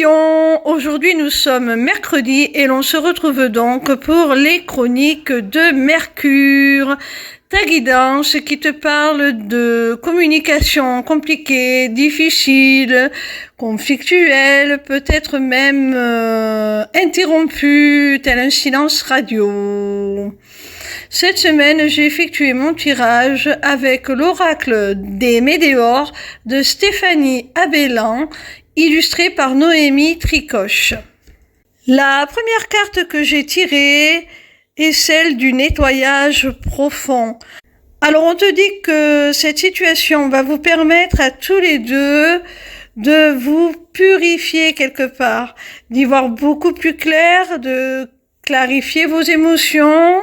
Tirillon, aujourd'hui nous sommes mercredi et l'on se retrouve donc pour les chroniques de Mercure, ta guidance qui te parle de communication compliquée, difficile, conflictuelle, peut-être même interrompue, tel un silence radio. Cette semaine, j'ai effectué mon tirage avec l'oracle des Médéors de Stéphanie Abellan, illustré par Noémie Tricoche. La première carte que j'ai tirée est celle du nettoyage profond. Alors on te dit que cette situation va vous permettre à tous les deux de vous purifier quelque part, d'y voir beaucoup plus clair, de clarifier vos émotions,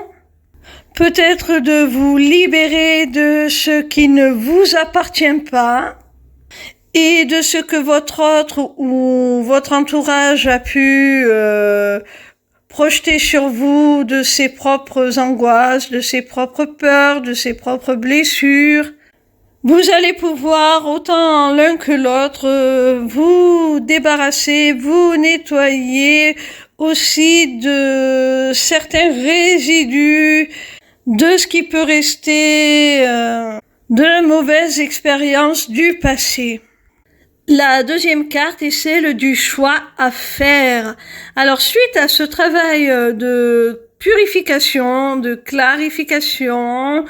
peut-être de vous libérer de ce qui ne vous appartient pas et de ce que votre autre ou votre entourage a pu projeter sur vous, de ses propres angoisses, de ses propres peurs, de ses propres blessures. Vous allez pouvoir, autant l'un que l'autre, vous débarrasser, vous nettoyer aussi de certains résidus, de ce qui peut rester de mauvaises expériences du passé. La deuxième carte est celle du choix à faire. Alors, suite à ce travail de purification, de clarification,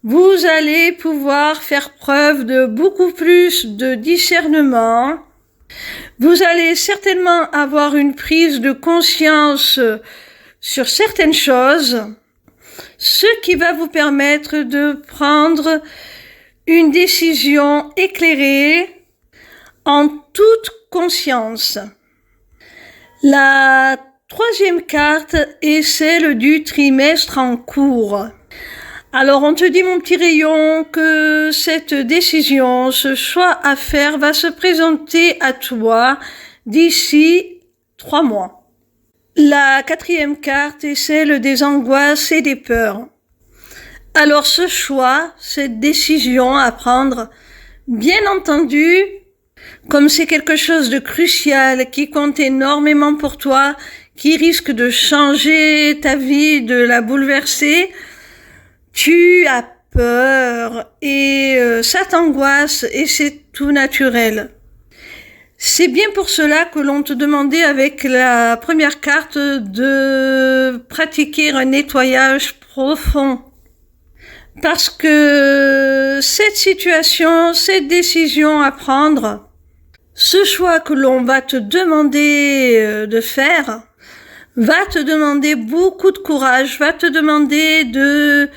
vous allez pouvoir faire preuve de beaucoup plus de discernement. Vous allez certainement avoir une prise de conscience sur certaines choses, ce qui va vous permettre de prendre une décision éclairée en toute conscience. La troisième carte est celle du trimestre en cours. Alors on te dit, mon petit rayon, que cette décision, ce choix à faire va se présenter à toi d'ici 3 mois. La quatrième carte est celle des angoisses et des peurs. Alors ce choix, cette décision à prendre, bien entendu, comme c'est quelque chose de crucial, qui compte énormément pour toi, qui risque de changer ta vie, de la bouleverser, tu as peur et ça t'angoisse et c'est tout naturel. C'est bien pour cela que l'on te demandait avec la première carte de pratiquer un nettoyage profond. Parce que cette situation, cette décision à prendre, ce choix que l'on va te demander de faire, va te demander beaucoup de courage, va te demander de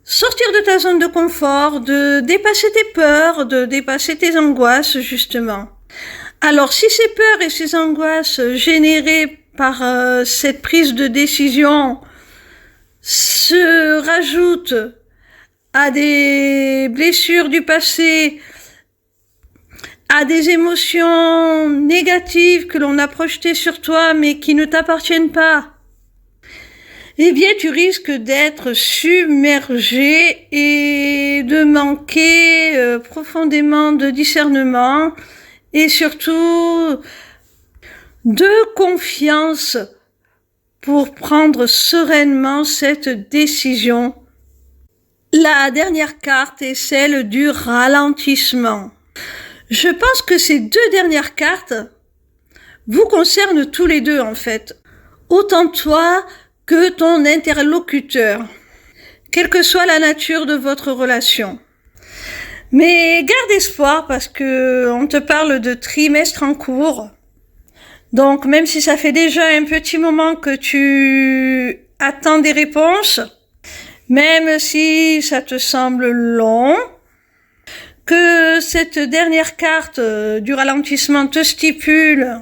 sortir de ta zone de confort, de dépasser tes peurs, de dépasser tes angoisses, justement. Alors, si ces peurs et ces angoisses générées par cette prise de décision se rajoutent à des blessures du passé, à des émotions négatives que l'on a projetées sur toi mais qui ne t'appartiennent pas, eh bien tu risques d'être submergé et de manquer profondément de discernement et surtout de confiance pour prendre sereinement cette décision. La dernière carte est celle du ralentissement. Je pense que ces 2 dernières cartes vous concernent tous les deux en fait, autant toi que ton interlocuteur, quelle que soit la nature de votre relation. Mais garde espoir parce que on te parle de trimestre en cours. Donc même si ça fait déjà un petit moment que tu attends des réponses, même si ça te semble long, que cette dernière carte du ralentissement te stipule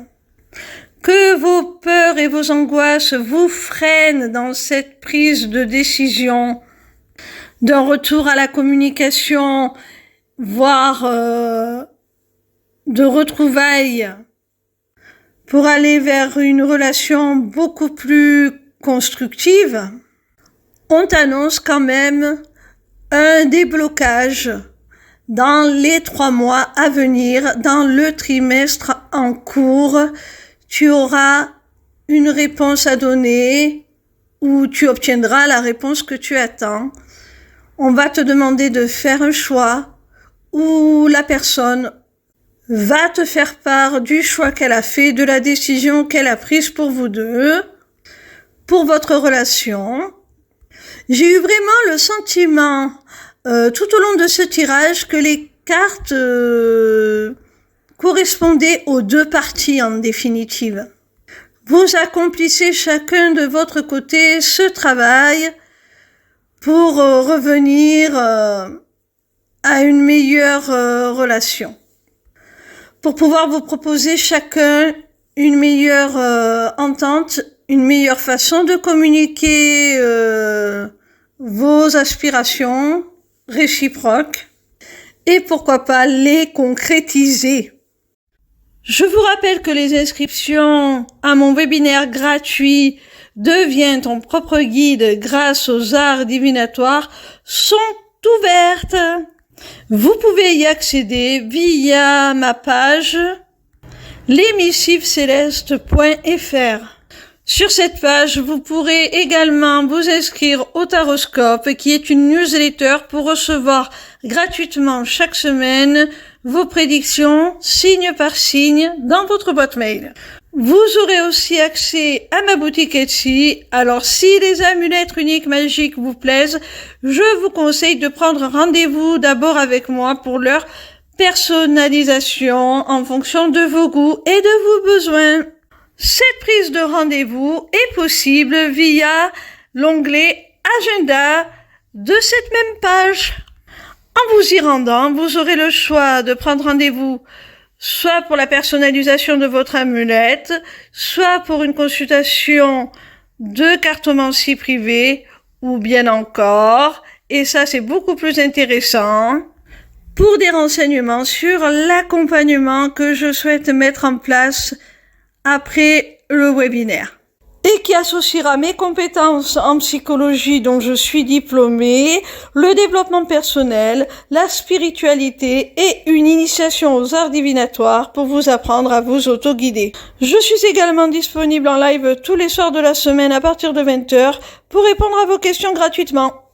que vos peurs et vos angoisses vous freinent dans cette prise de décision, d'un retour à la communication, voire de retrouvailles, pour aller vers une relation beaucoup plus constructive, on t'annonce quand même un déblocage dans les 3 mois à venir, dans le trimestre en cours, tu auras une réponse à donner ou tu obtiendras la réponse que tu attends. On va te demander de faire un choix où la personne va te faire part du choix qu'elle a fait, de la décision qu'elle a prise pour vous deux, pour votre relation. J'ai eu vraiment le sentiment tout au long de ce tirage que les cartes correspondaient aux 2 parties en définitive. Vous accomplissez chacun de votre côté ce travail pour revenir à une meilleure relation. Pour pouvoir vous proposer chacun une meilleure entente, une meilleure façon de communiquer vos aspirations réciproques et pourquoi pas les concrétiser. Je vous rappelle que les inscriptions à mon webinaire gratuit Deviens ton propre guide grâce aux arts divinatoires sont ouvertes. Vous pouvez y accéder via ma page lesmissivescélestes.fr. Sur cette page, vous pourrez également vous inscrire au Taroscope, qui est une newsletter pour recevoir gratuitement chaque semaine vos prédictions, signe par signe, dans votre boîte mail. Vous aurez aussi accès à ma boutique Etsy. Alors, si les amulettes runiques magiques vous plaisent, je vous conseille de prendre rendez-vous d'abord avec moi pour leur personnalisation en fonction de vos goûts et de vos besoins. Cette prise de rendez-vous est possible via l'onglet Agenda de cette même page. En vous y rendant, vous aurez le choix de prendre rendez-vous soit pour la personnalisation de votre amulette, soit pour une consultation de cartomancie privée, ou bien encore, et ça c'est beaucoup plus intéressant, pour des renseignements sur l'accompagnement que je souhaite mettre en place après le webinaire, et qui associera mes compétences en psychologie dont je suis diplômée, le développement personnel, la spiritualité et une initiation aux arts divinatoires pour vous apprendre à vous auto-guider. Je suis également disponible en live tous les soirs de la semaine à partir de 20h pour répondre à vos questions gratuitement.